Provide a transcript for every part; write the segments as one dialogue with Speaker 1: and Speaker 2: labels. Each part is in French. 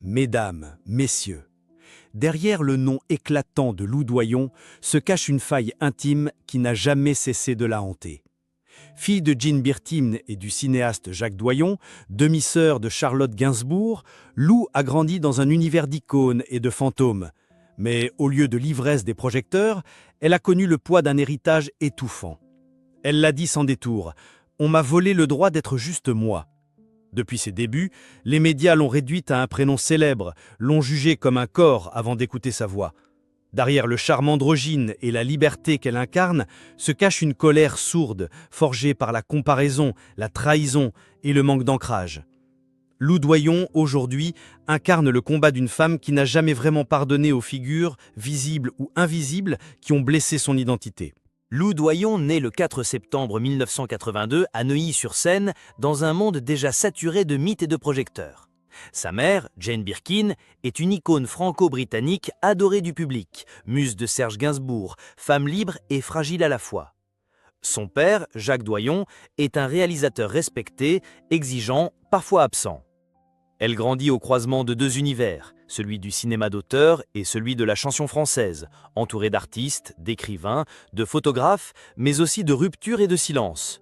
Speaker 1: Mesdames, messieurs, derrière le nom éclatant de Lou Doyon se cache une faille intime qui n'a jamais cessé de la hanter. Fille de Jean Birkin et du cinéaste Jacques Doyon, demi-sœur de Charlotte Gainsbourg, Lou a grandi dans un univers d'icônes et de fantômes. Mais au lieu de l'ivresse des projecteurs, elle a connu le poids d'un héritage étouffant. Elle l'a dit sans détour, « On m'a volé le droit d'être juste moi ». Depuis ses débuts, les médias l'ont réduite à un prénom célèbre, l'ont jugée comme un corps avant d'écouter sa voix. Derrière le charme androgyne et la liberté qu'elle incarne, se cache une colère sourde, forgée par la comparaison, la trahison et le manque d'ancrage. Lou Doyon, aujourd'hui, incarne le combat d'une femme qui n'a jamais vraiment pardonné aux figures, visibles ou invisibles, qui ont blessé son identité.
Speaker 2: Lou Doyon naît le 4 septembre 1982 à Neuilly-sur-Seine, dans un monde déjà saturé de mythes et de projecteurs. Sa mère, Jane Birkin, est une icône franco-britannique adorée du public, muse de Serge Gainsbourg, femme libre et fragile à la fois. Son père, Jacques Doyon, est un réalisateur respecté, exigeant, parfois absent. Elle grandit au croisement de deux univers, celui du cinéma d'auteur et celui de la chanson française, entourée d'artistes, d'écrivains, de photographes, mais aussi de ruptures et de silence.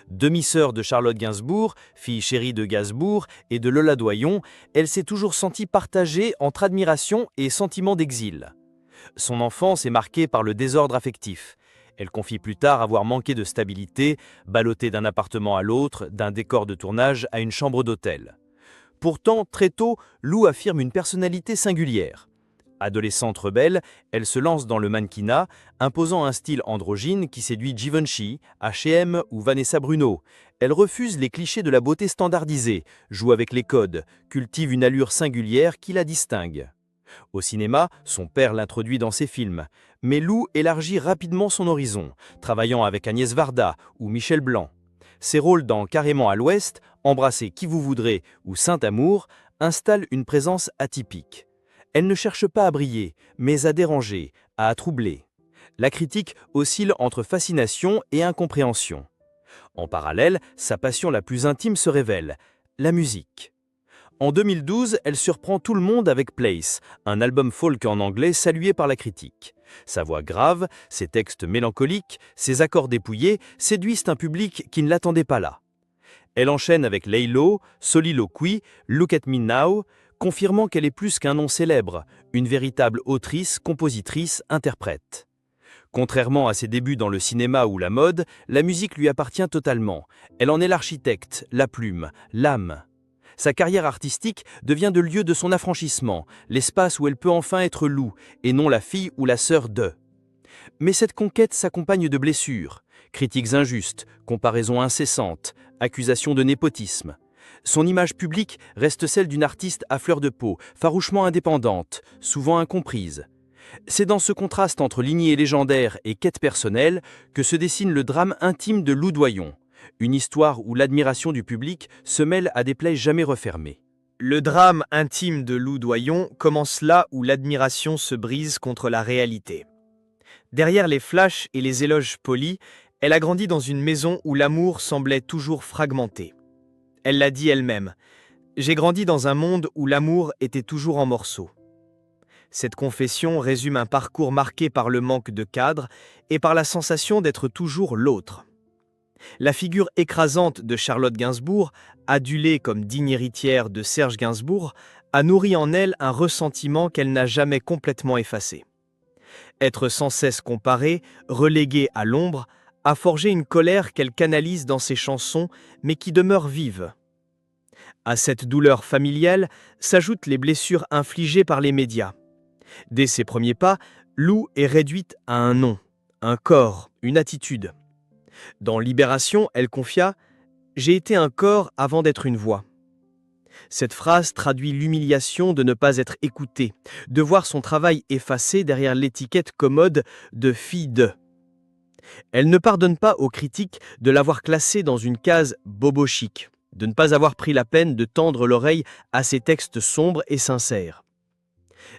Speaker 2: Demi-sœur de Charlotte Gainsbourg, fille chérie de Gainsbourg et de Lola Doyon, elle s'est toujours sentie partagée entre admiration et sentiment d'exil. Son enfance est marquée par le désordre affectif. Elle confie plus tard avoir manqué de stabilité, ballottée d'un appartement à l'autre, d'un décor de tournage à une chambre d'hôtel. Pourtant, très tôt, Lou affirme une personnalité singulière. Adolescente rebelle, elle se lance dans le mannequinat, imposant un style androgyne qui séduit Givenchy, H&M ou Vanessa Bruno. Elle refuse les clichés de la beauté standardisée, joue avec les codes, cultive une allure singulière qui la distingue. Au cinéma, son père l'introduit dans ses films, mais Lou élargit rapidement son horizon, travaillant avec Agnès Varda ou Michel Blanc. Ses rôles dans Carrément à l'Ouest, Embrasser qui vous voudrez ou Saint-Amour installent une présence atypique. Elle ne cherche pas à briller, mais à déranger, à troubler. La critique oscille entre fascination et incompréhension. En parallèle, sa passion la plus intime se révèle, la musique. En 2012, elle surprend tout le monde avec Place, un album folk en anglais salué par la critique. Sa voix grave, ses textes mélancoliques, ses accords dépouillés séduisent un public qui ne l'attendait pas là. Elle enchaîne avec Lay Low, Soliloquy, Look at Me Now, confirmant qu'elle est plus qu'un nom célèbre, une véritable autrice, compositrice, interprète. Contrairement à ses débuts dans le cinéma ou la mode, la musique lui appartient totalement. Elle en est l'architecte, la plume, l'âme. Sa carrière artistique devient le lieu de son affranchissement, l'espace où elle peut enfin être Lou, et non la fille ou la sœur de. Mais cette conquête s'accompagne de blessures, critiques injustes, comparaisons incessantes, accusations de népotisme. Son image publique reste celle d'une artiste à fleur de peau, farouchement indépendante, souvent incomprise. C'est dans ce contraste entre lignée légendaire et quête personnelle que se dessine le drame intime de Lou Doyon, une histoire où l'admiration du public se mêle à des plaies jamais refermées.
Speaker 3: Le drame intime de Lou Doyon commence là où l'admiration se brise contre la réalité. Derrière les flashs et les éloges polis, elle a grandi dans une maison où l'amour semblait toujours fragmenté. Elle l'a dit elle-même, « J'ai grandi dans un monde où l'amour était toujours en morceaux ». Cette confession résume un parcours marqué par le manque de cadre et par la sensation d'être toujours l'autre. La figure écrasante de Charlotte Gainsbourg, adulée comme digne héritière de Serge Gainsbourg, a nourri en elle un ressentiment qu'elle n'a jamais complètement effacé. Être sans cesse comparée, reléguée à l'ombre, a forgé une colère qu'elle canalise dans ses chansons, mais qui demeure vive. À cette douleur familiale s'ajoutent les blessures infligées par les médias. Dès ses premiers pas, Lou est réduite à un nom, un corps, une attitude. Dans Libération, elle confia « J'ai été un corps avant d'être une voix ». Cette phrase traduit l'humiliation de ne pas être écoutée, de voir son travail effacé derrière l'étiquette commode de fille de. Elle ne pardonne pas aux critiques de l'avoir classée dans une case bobo chic, de ne pas avoir pris la peine de tendre l'oreille à ses textes sombres et sincères.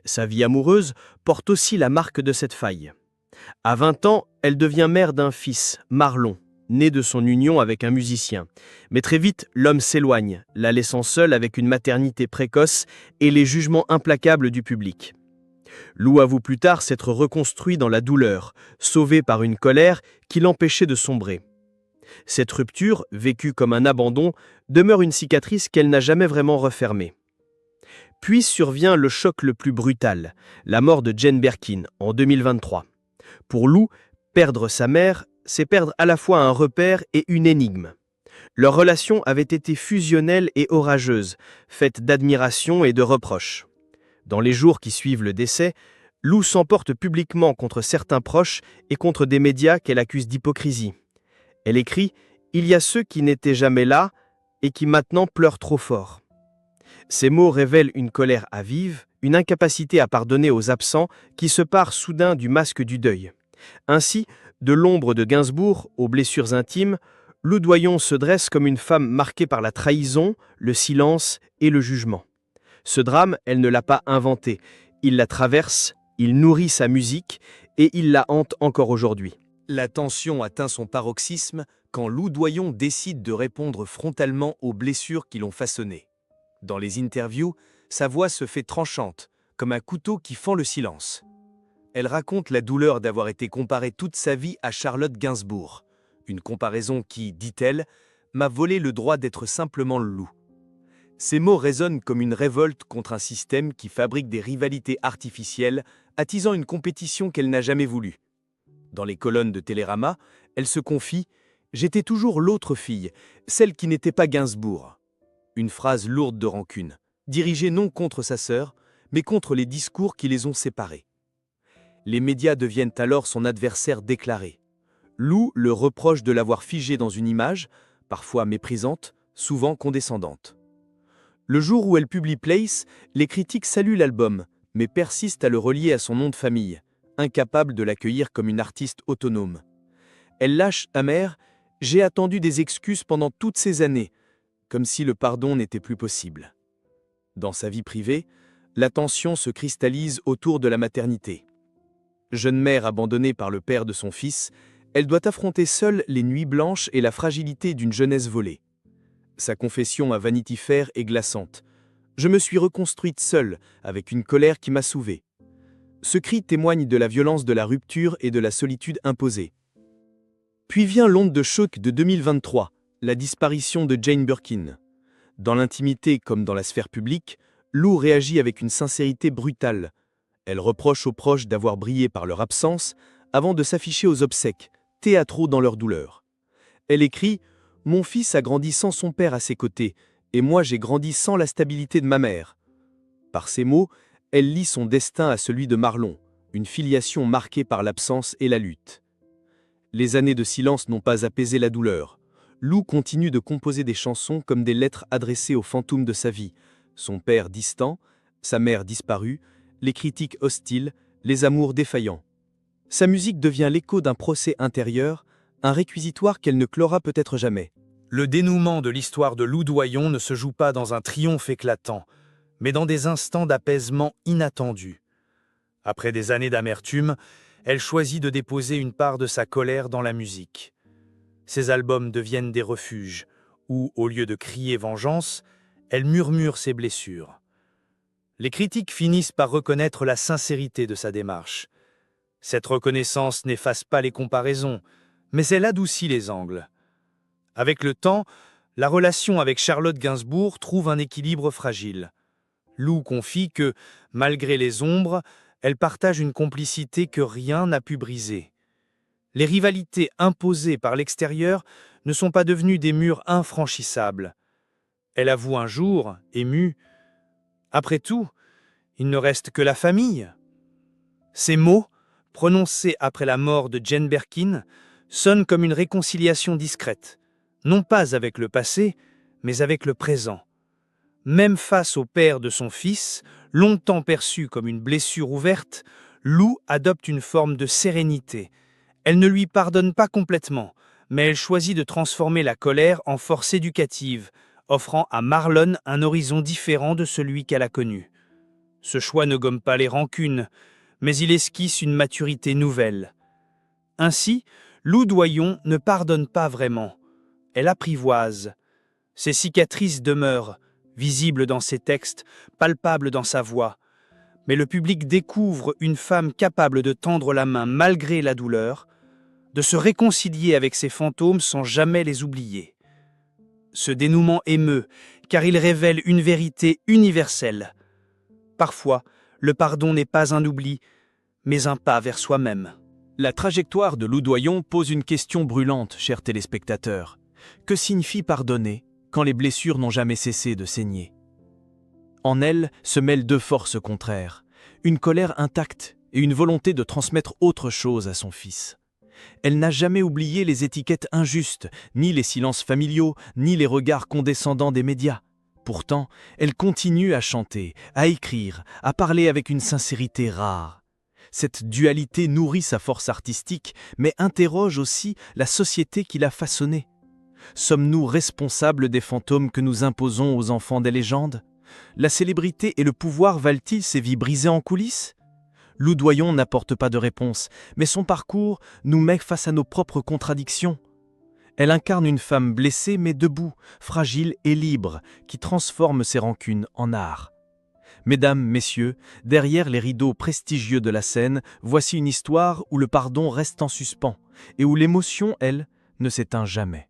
Speaker 3: Sa vie amoureuse porte aussi la marque de cette faille. À 20 ans, elle devient mère d'un fils, Marlon. née de son union avec un musicien. Mais très vite, l'homme s'éloigne, la laissant seule avec une maternité précoce et les jugements implacables du public. Lou avoue plus tard s'être reconstruit dans la douleur, sauvé par une colère qui l'empêchait de sombrer. Cette rupture, vécue comme un abandon, demeure une cicatrice qu'elle n'a jamais vraiment refermée. Puis survient le choc le plus brutal, la mort de Jane Birkin en 2023. Pour Lou, perdre sa mère, c'est perdre à la fois un repère et une énigme. Leur relation avait été fusionnelle et orageuse, faite d'admiration et de reproches. Dans les jours qui suivent le décès, Lou s'emporte publiquement contre certains proches et contre des médias qu'elle accuse d'hypocrisie. Elle écrit « Il y a ceux qui n'étaient jamais là et qui maintenant pleurent trop fort ». Ces mots révèlent une colère avive, une incapacité à pardonner aux absents qui se parent soudain du masque du deuil. Ainsi, de l'ombre de Gainsbourg aux blessures intimes, Lou Doyon se dresse comme une femme marquée par la trahison, le silence et le jugement. Ce drame, elle ne l'a pas inventé. Il la traverse, il nourrit sa musique et il la hante encore aujourd'hui.
Speaker 1: La tension atteint son paroxysme quand Lou Doyon décide de répondre frontalement aux blessures qui l'ont façonné. Dans les interviews, sa voix se fait tranchante, comme un couteau qui fend le silence. Elle raconte la douleur d'avoir été comparée toute sa vie à Charlotte Gainsbourg. Une comparaison qui, dit-elle, m'a volé le droit d'être simplement Lou. Ces mots résonnent comme une révolte contre un système qui fabrique des rivalités artificielles, attisant une compétition qu'elle n'a jamais voulu. Dans les colonnes de Télérama, elle se confie « J'étais toujours l'autre fille, celle qui n'était pas Gainsbourg ». Une phrase lourde de rancune, dirigée non contre sa sœur, mais contre les discours qui les ont séparés. Les médias deviennent alors son adversaire déclaré. Lou le reproche de l'avoir figé dans une image, parfois méprisante, souvent condescendante. Le jour où elle publie Place, les critiques saluent l'album, mais persistent à le relier à son nom de famille, incapable de l'accueillir comme une artiste autonome. Elle lâche amère « J'ai attendu des excuses pendant toutes ces années », comme si le pardon n'était plus possible. Dans sa vie privée, la tension se cristallise autour de la maternité. Jeune mère abandonnée par le père de son fils, elle doit affronter seule les nuits blanches et la fragilité d'une jeunesse volée. Sa confession à Vanity Fair est glaçante. « Je me suis reconstruite seule, avec une colère qui m'a sauvée. » Ce cri témoigne de la violence de la rupture et de la solitude imposée. Puis vient l'onde de choc de 2023, la disparition de Jane Birkin. Dans l'intimité comme dans la sphère publique, Lou réagit avec une sincérité brutale. Elle reproche aux proches d'avoir brillé par leur absence avant de s'afficher aux obsèques, théâtraux dans leur douleur. Elle écrit « Mon fils a grandi sans son père à ses côtés, et moi j'ai grandi sans la stabilité de ma mère. » Par ces mots, elle lie son destin à celui de Marlon, une filiation marquée par l'absence et la lutte. Les années de silence n'ont pas apaisé la douleur. Lou continue de composer des chansons comme des lettres adressées aux fantômes de sa vie, son père distant, sa mère disparue, les critiques hostiles, les amours défaillants. Sa musique devient l'écho d'un procès intérieur, un réquisitoire qu'elle ne clora peut-être jamais.
Speaker 2: Le dénouement de l'histoire de Lou Doyon ne se joue pas dans un triomphe éclatant, mais dans des instants d'apaisement inattendus. Après des années d'amertume, elle choisit de déposer une part de sa colère dans la musique. Ses albums deviennent des refuges, où, au lieu de crier vengeance, elle murmure ses blessures. Les critiques finissent par reconnaître la sincérité de sa démarche. Cette reconnaissance n'efface pas les comparaisons, mais elle adoucit les angles. Avec le temps, la relation avec Charlotte Gainsbourg trouve un équilibre fragile. Lou confie que, malgré les ombres, elle partage une complicité que rien n'a pu briser. Les rivalités imposées par l'extérieur ne sont pas devenues des murs infranchissables. Elle avoue un jour, émue, « Après tout, il ne reste que la famille. » Ces mots, prononcés après la mort de Jane Birkin, sonnent comme une réconciliation discrète, non pas avec le passé, mais avec le présent. Même face au père de son fils, longtemps perçu comme une blessure ouverte, Lou adopte une forme de sérénité. Elle ne lui pardonne pas complètement, mais elle choisit de transformer la colère en force éducative, offrant à Marlon un horizon différent de celui qu'elle a connu. Ce choix ne gomme pas les rancunes, mais il esquisse une maturité nouvelle. Ainsi,
Speaker 4: Loudoyon ne pardonne pas vraiment. Elle apprivoise. Ses cicatrices demeurent, visibles dans ses textes, palpables dans sa voix. Mais le public découvre une femme capable de tendre la main malgré la douleur, de se réconcilier avec ses fantômes sans jamais les oublier. Ce dénouement émeut, car il révèle une vérité universelle. Parfois, le pardon n'est pas un oubli, mais un pas vers soi-même.
Speaker 5: La trajectoire de Loudoyon pose une question brûlante, chers téléspectateurs. Que signifie pardonner quand les blessures n'ont jamais cessé de saigner? En elle se mêlent deux forces contraires, une colère intacte et une volonté de transmettre autre chose à son fils. Elle n'a jamais oublié les étiquettes injustes, ni les silences familiaux, ni les regards condescendants des médias. Pourtant, elle continue à chanter, à écrire, à parler avec une sincérité rare. Cette dualité nourrit sa force artistique, mais interroge aussi la société qui l'a façonnée. Sommes-nous responsables des fantômes que nous imposons aux enfants des légendes? La célébrité et le pouvoir valent-ils ces vies brisées en coulisses? Loudoyon n'apporte pas de réponse, mais son parcours nous met face à nos propres contradictions. Elle incarne une femme blessée mais debout, fragile et libre, qui transforme ses rancunes en art. Mesdames, messieurs, derrière les rideaux prestigieux de la scène, voici une histoire où le pardon reste en suspens et où l'émotion, elle, ne s'éteint jamais.